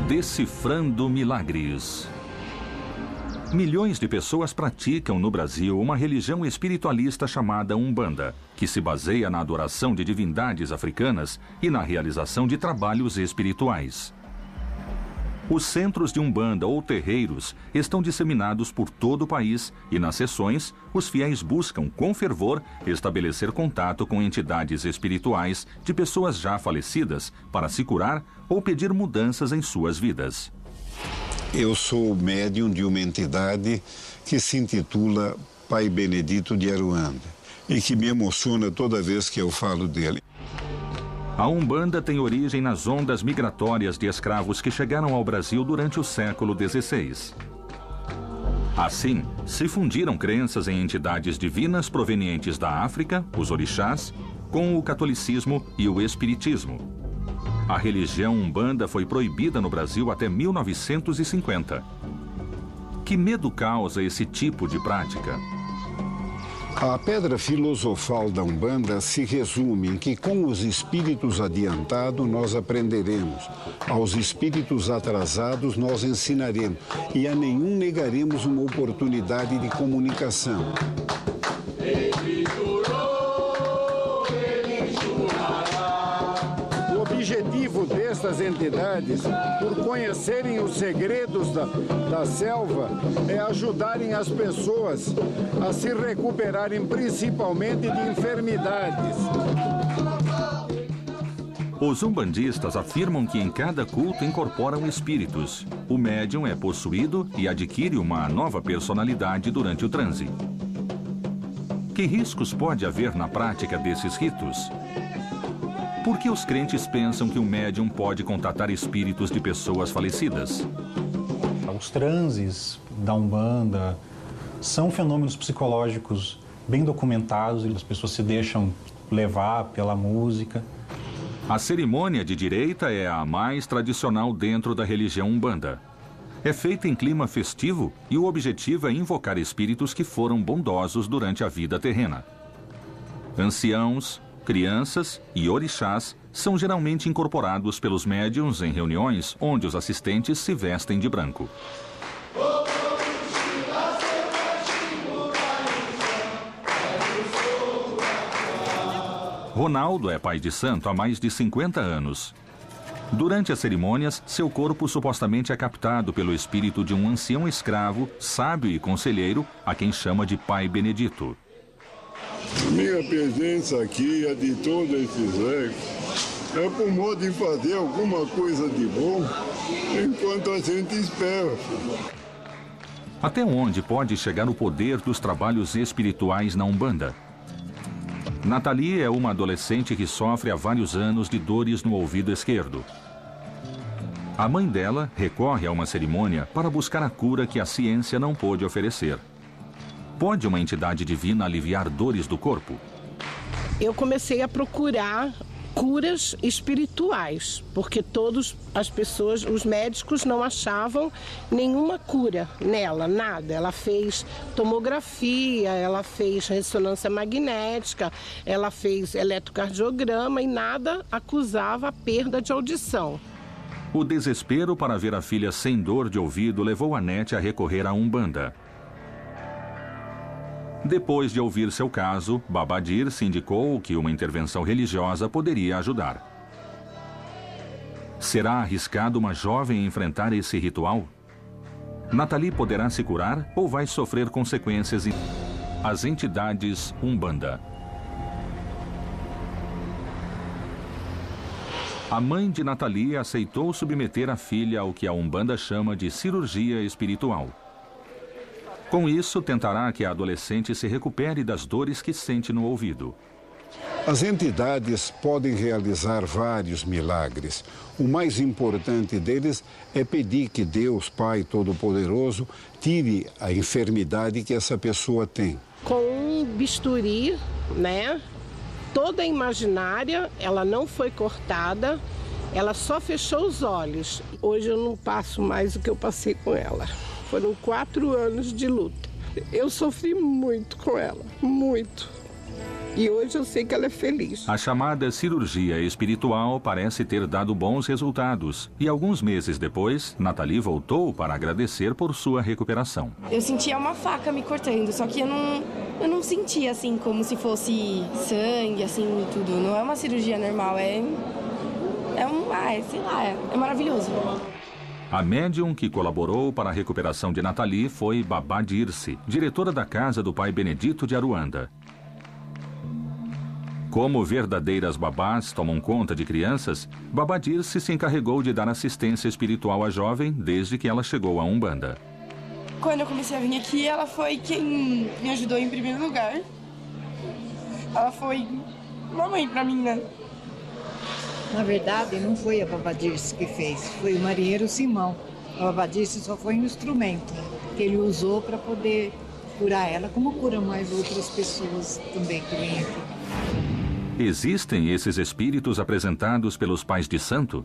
Decifrando milagres. Milhões de pessoas praticam no Brasil uma religião espiritualista chamada Umbanda, que se baseia na adoração de divindades africanas e na realização de trabalhos espirituais. Os centros de Umbanda ou terreiros estão disseminados por todo o país e nas sessões, os fiéis buscam com fervor estabelecer contato com entidades espirituais de pessoas já falecidas para se curar ou pedir mudanças em suas vidas. Eu sou médium de uma entidade que se intitula Pai Benedito de Aruanda e que me emociona toda vez que eu falo dele. A Umbanda tem origem nas ondas migratórias de escravos que chegaram ao Brasil durante o século XVI. Assim, se fundiram crenças em entidades divinas provenientes da África, os orixás, com o catolicismo e o espiritismo. A religião Umbanda foi proibida no Brasil até 1950. Que medo causa esse tipo de prática? A pedra filosofal da Umbanda se resume em que com os espíritos adiantados nós aprenderemos, aos espíritos atrasados nós ensinaremos e a nenhum negaremos uma oportunidade de comunicação. O objetivo destas entidades, por conhecerem os segredos da selva, é ajudarem as pessoas a se recuperarem principalmente de enfermidades. Os umbandistas afirmam que em cada culto incorporam espíritos. O médium é possuído e adquire uma nova personalidade durante o transe. Que riscos pode haver na prática desses ritos? Por que os crentes pensam que o médium pode contatar espíritos de pessoas falecidas? Os transes da Umbanda são fenômenos psicológicos bem documentados, e as pessoas se deixam levar pela música. A cerimônia de direita é a mais tradicional dentro da religião Umbanda. É feita em clima festivo e o objetivo é invocar espíritos que foram bondosos durante a vida terrena. Anciãos, crianças e orixás são geralmente incorporados pelos médiuns em reuniões onde os assistentes se vestem de branco. Ronaldo é pai de santo há mais de 50 anos. Durante as cerimônias, seu corpo supostamente é captado pelo espírito de um ancião escravo, sábio e conselheiro, a quem chama de Pai Benedito. Minha presença aqui é de todos esses velhos. É por modo de fazer alguma coisa de bom, enquanto a gente espera. Até onde pode chegar o poder dos trabalhos espirituais na Umbanda? Nathalie é uma adolescente que sofre há vários anos de dores no ouvido esquerdo. A mãe dela recorre a uma cerimônia para buscar a cura que a ciência não pôde oferecer. Pode uma entidade divina aliviar dores do corpo? Eu comecei a procurar curas espirituais, porque todas as pessoas, os médicos não achavam nenhuma cura nela, nada. Ela fez tomografia, ela fez ressonância magnética, ela fez eletrocardiograma e nada acusava a perda de audição. O desespero para ver a filha sem dor de ouvido levou a Nete a recorrer à Umbanda. Depois de ouvir seu caso, Babadir se indicou que uma intervenção religiosa poderia ajudar. Será arriscado uma jovem enfrentar esse ritual? Nathalie poderá se curar ou vai sofrer consequências? As entidades Umbanda. A mãe de Nathalie aceitou submeter a filha ao que a Umbanda chama de cirurgia espiritual. Com isso, tentará que a adolescente se recupere das dores que sente no ouvido. As entidades podem realizar vários milagres. O mais importante deles é pedir que Deus, Pai Todo-Poderoso, tire a enfermidade que essa pessoa tem. Com um bisturi, né? Toda imaginária, ela não foi cortada, ela só fechou os olhos. Hoje eu não passo mais o que eu passei com ela. Foram 4 anos de luta. Eu sofri muito com ela, muito. E hoje eu sei que ela é feliz. A chamada cirurgia espiritual parece ter dado bons resultados. E alguns meses depois, Nathalie voltou para agradecer por sua recuperação. Eu sentia uma faca me cortando, só que eu não sentia assim como se fosse sangue, assim, tudo. Não é uma cirurgia normal, sei lá, é maravilhoso. A médium que colaborou para a recuperação de Nathalie foi Babá Dirce, diretora da casa do pai Benedito de Aruanda. Como verdadeiras babás tomam conta de crianças, Babá Dirce se encarregou de dar assistência espiritual à jovem desde que ela chegou à Umbanda. Quando eu comecei a vir aqui, ela foi quem me ajudou em primeiro lugar. Ela foi uma mãe pra mim, né? Na verdade, não foi a Babá Dirce que fez, foi o marinheiro Simão. A Babá Dirce só foi um instrumento que ele usou para poder curar ela, como cura mais outras pessoas também que vêm aqui. Existem esses espíritos apresentados pelos pais de santo?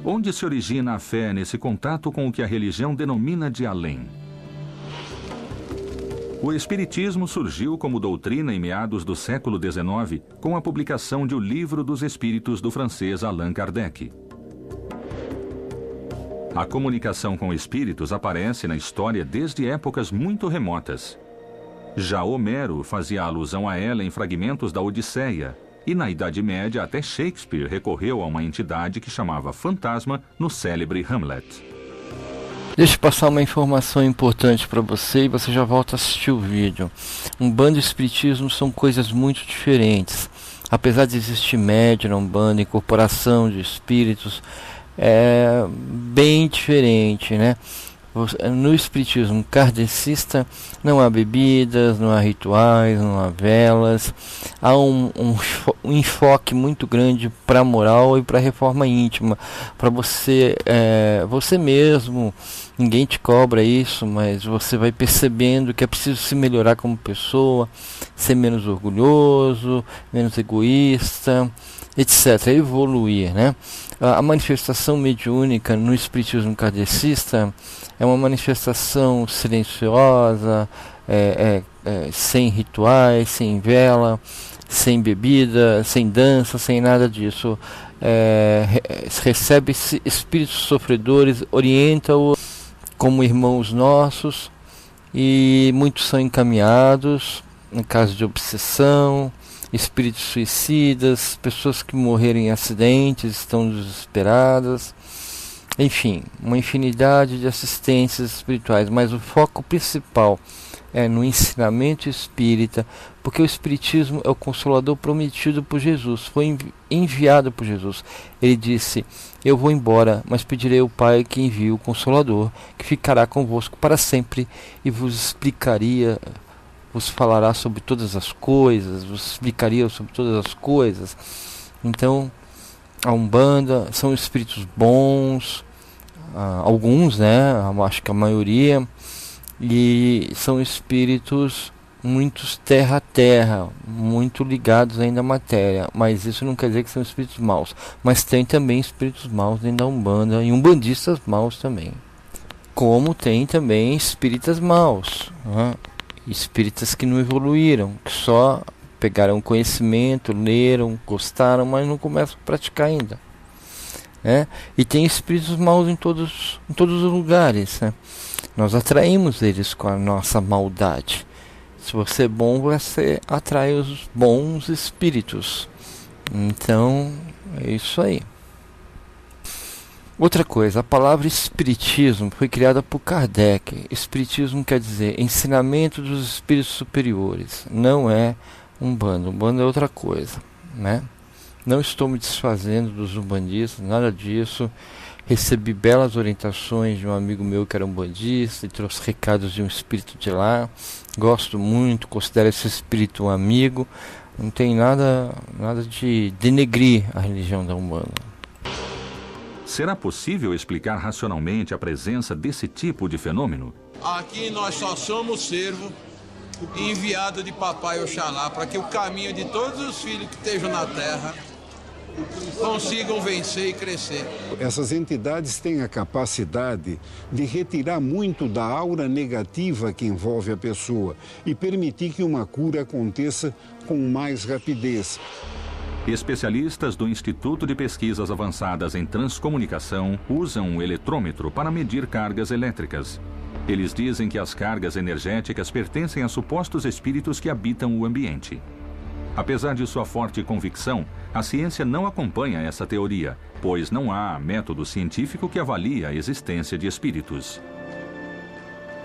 Onde se origina a fé nesse contato com o que a religião denomina de além? O Espiritismo surgiu como doutrina em meados do século XIX, com a publicação de O Livro dos Espíritos do francês Allan Kardec. A comunicação com espíritos aparece na história desde épocas muito remotas. Já Homero fazia alusão a ela em fragmentos da Odisseia, e na Idade Média até Shakespeare recorreu a uma entidade que chamava fantasma no célebre Hamlet. Deixa eu passar uma informação importante para você e você já volta a assistir o vídeo. Umbanda e Espiritismo são coisas muito diferentes. Apesar de existir média na Umbanda, incorporação de espíritos, é bem diferente, né? No Espiritismo kardecista não há bebidas, não há rituais, não há velas. Há um enfoque muito grande para a moral e para a reforma íntima, para você mesmo. Ninguém te cobra isso, mas você vai percebendo que é preciso se melhorar como pessoa, ser menos orgulhoso, menos egoísta, etc. Evoluir, né? A manifestação mediúnica no Espiritismo kardecista é uma manifestação silenciosa, sem rituais, sem vela, sem bebida, sem dança, sem nada disso. Recebe-se espíritos sofredores, orienta-os como irmãos nossos, e muitos são encaminhados em caso de obsessão, espíritos suicidas, pessoas que morreram em acidentes, estão desesperadas, enfim, uma infinidade de assistências espirituais, mas o foco principal é no ensinamento espírita, porque o Espiritismo é o Consolador prometido por Jesus, foi enviado por Jesus. Ele disse: eu vou embora, mas pedirei ao Pai que envie o Consolador, que ficará convosco para sempre e vos falará sobre todas as coisas, vos explicaria sobre todas as coisas. Então, a Umbanda são espíritos bons, alguns, né, acho que a maioria, e são espíritos muitos terra a terra, muito ligados ainda à matéria, mas isso não quer dizer que são espíritos maus, mas tem também espíritos maus dentro da Umbanda e umbandistas maus também, como tem também espíritas maus, né? Espíritas que não evoluíram, que só pegaram conhecimento, leram, gostaram, mas não começam a praticar ainda, né? E tem espíritos maus em todos os lugares, né? Nós atraímos eles com a nossa maldade. Se você é bom, você atrai os bons espíritos. Então, é isso aí. Outra coisa, a palavra espiritismo foi criada por Kardec. Espiritismo quer dizer ensinamento dos espíritos superiores. Não é Umbanda. Umbanda é outra coisa, né? Não estou me desfazendo dos umbandistas, nada disso. Recebi belas orientações de um amigo meu que era umbandista e trouxe recados de um espírito de lá. Gosto muito, considero esse espírito um amigo. Não tem nada de denegrir a religião da Umbanda. Será possível explicar racionalmente a presença desse tipo de fenômeno? Aqui nós só somos servo enviado de Papai Oxalá para que o caminho de todos os filhos que estejam na terra consigam vencer e crescer. Essas entidades têm a capacidade de retirar muito da aura negativa que envolve a pessoa e permitir que uma cura aconteça com mais rapidez. Especialistas do Instituto de Pesquisas Avançadas em Transcomunicação usam um eletrômetro para medir cargas elétricas. Eles dizem que as cargas energéticas pertencem a supostos espíritos que habitam o ambiente. Apesar de sua forte convicção, a ciência não acompanha essa teoria, pois não há método científico que avalie a existência de espíritos.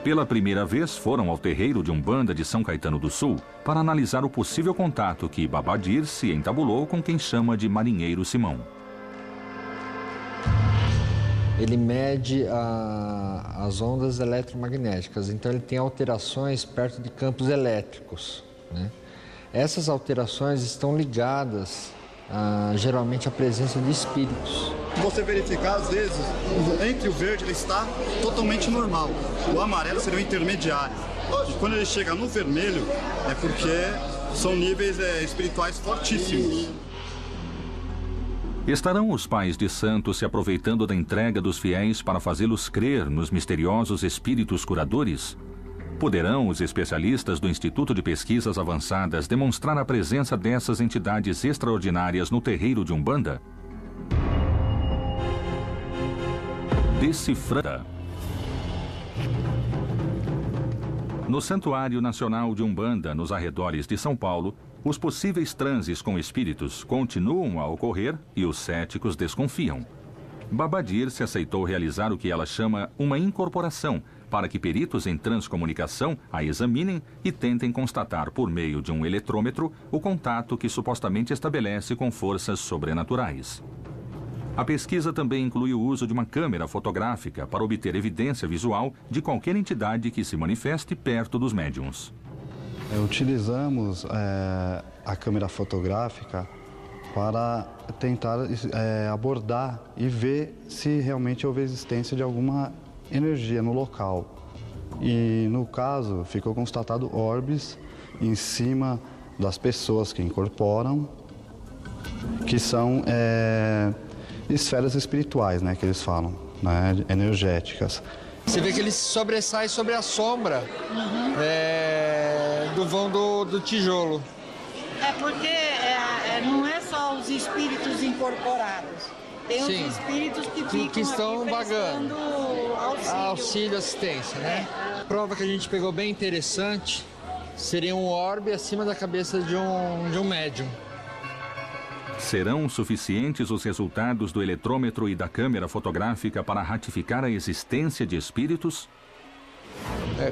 Pela primeira vez, foram ao terreiro de Umbanda de São Caetano do Sul para analisar o possível contato que Baba Dirce entabulou com quem chama de Marinheiro Simão. Ele mede as ondas eletromagnéticas, então ele tem alterações perto de campos elétricos, né? Essas alterações estão ligadas geralmente à presença de espíritos. Você verificar, às vezes, entre o verde ele está totalmente normal. O amarelo seria o intermediário. E quando ele chega no vermelho, é porque são níveis espirituais fortíssimos. Estarão os pais de santos se aproveitando da entrega dos fiéis para fazê-los crer nos misteriosos espíritos curadores? Poderão os especialistas do Instituto de Pesquisas Avançadas demonstrar a presença dessas entidades extraordinárias no terreiro de Umbanda? Decifrada. No Santuário Nacional de Umbanda, nos arredores de São Paulo, os possíveis transes com espíritos continuam a ocorrer e os céticos desconfiam. Baba Dirce aceitou realizar o que ela chama uma incorporação, para que peritos em transcomunicação a examinem e tentem constatar por meio de um eletrômetro o contato que supostamente estabelece com forças sobrenaturais. A pesquisa também inclui o uso de uma câmera fotográfica para obter evidência visual de qualquer entidade que se manifeste perto dos médiuns. Utilizamos a câmera fotográfica para tentar abordar e ver se realmente houve existência de alguma energia no local. E no caso ficou constatado orbes em cima das pessoas que incorporam, que são esferas espirituais, né, que eles falam, né, energéticas. Você vê que ele sobressai sobre a sombra do vão do tijolo. É porque não é só os espíritos incorporados. Tem os espíritos que estão vagando. Auxílio, assistência, né? A prova que a gente pegou bem interessante seria um orbe acima da cabeça de um médium. Serão suficientes os resultados do eletrômetro e da câmera fotográfica para ratificar a existência de espíritos?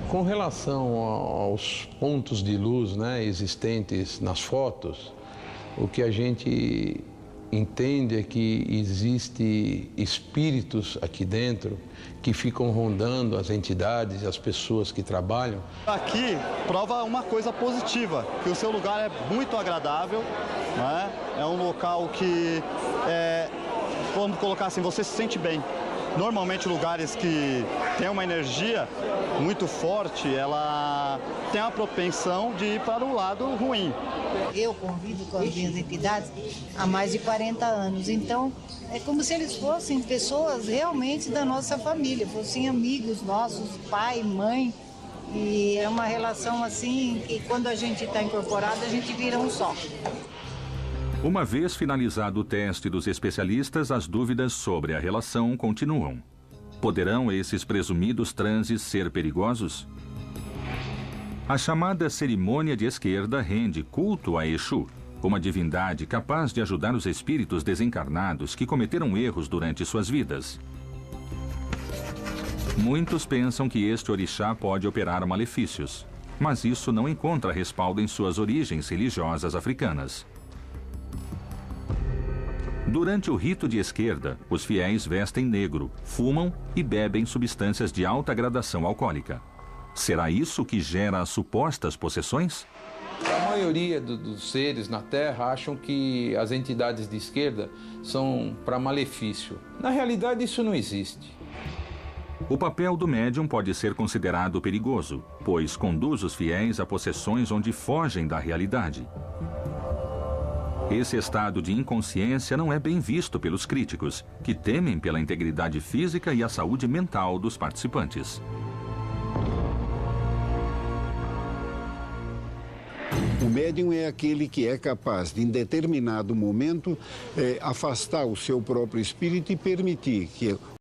Com relação aos pontos de luz, né, existentes nas fotos, o que a gente entende é que existe espíritos aqui dentro que ficam rondando as entidades e as pessoas que trabalham. Aqui prova uma coisa positiva, que o seu lugar é muito agradável, né? É um local que, vamos colocar assim, você se sente bem. Normalmente lugares que têm uma energia muito forte, ela tem a propensão de ir para o lado ruim. Eu convivo com as minhas entidades há mais de 40 anos, então é como se eles fossem pessoas realmente da nossa família, fossem amigos nossos, pai, mãe, e é uma relação assim que quando a gente está incorporado a gente vira um só. Uma vez finalizado o teste dos especialistas, as dúvidas sobre a relação continuam. Poderão esses presumidos transes ser perigosos? A chamada cerimônia de esquerda rende culto a Exu, uma divindade capaz de ajudar os espíritos desencarnados que cometeram erros durante suas vidas. Muitos pensam que este orixá pode operar malefícios, mas isso não encontra respaldo em suas origens religiosas africanas. Durante o rito de esquerda, os fiéis vestem negro, fumam e bebem substâncias de alta gradação alcoólica. Será isso que gera as supostas possessões? A maioria dos seres na Terra acham que as entidades de esquerda são para malefício. Na realidade, isso não existe. O papel do médium pode ser considerado perigoso, pois conduz os fiéis a possessões onde fogem da realidade. Esse estado de inconsciência não é bem visto pelos críticos, que temem pela integridade física e a saúde mental dos participantes. O médium é aquele que é capaz de, em determinado momento, afastar o seu próprio espírito e permitir que